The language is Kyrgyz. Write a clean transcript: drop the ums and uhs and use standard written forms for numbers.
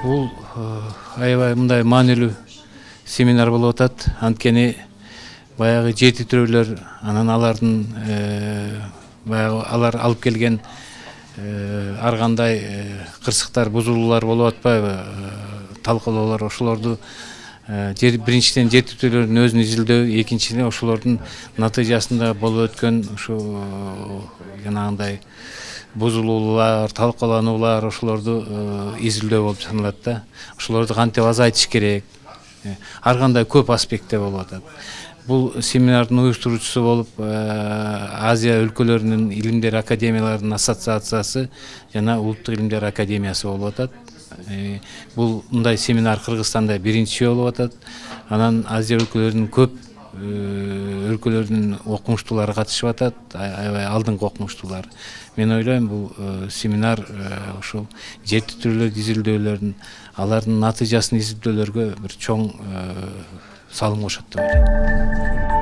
Бул аябай мындай маанилүү семинар болуп атат. Анткени баягы жети төрөлөр, анан алардын баягы алар алып келген ар кандай кырсыктар, бузулуулар болуп атпайбы, талкуулоолор, ошолорду биринчиден жети төрөлөрдүн өзүн изилдөө, экинчиден ошолордун натыйжасында болуп өткөн ушу жанагындай бузулуулар, талкалануулар, ошолорду изилдөө болуп саналат да. Ошолорду кантип азайтыш керек? Ар кандай көп аспектте болуп атат. Бул семинардын уюштуруучусу болуп Азия өлкөлөрүнүн илимдер академияларынын ассоциациясы жана Улуттук илимдер академиясы болуп атат. Бул мындай семинар Кыргызстанда биринчи болуп атат. Анан Азия өлкөлөрүнүн көп өлкөлөрдүн окумуштуулары катышып атат, аябай алдыңкы окумуштуулар. Мен ойлойм, бул семинар ушул жети төрөлөрдү изилдөөлөрүн, алардын натыйжасын изилдөөлөргө бир чоң салым кошот деп ойлойм.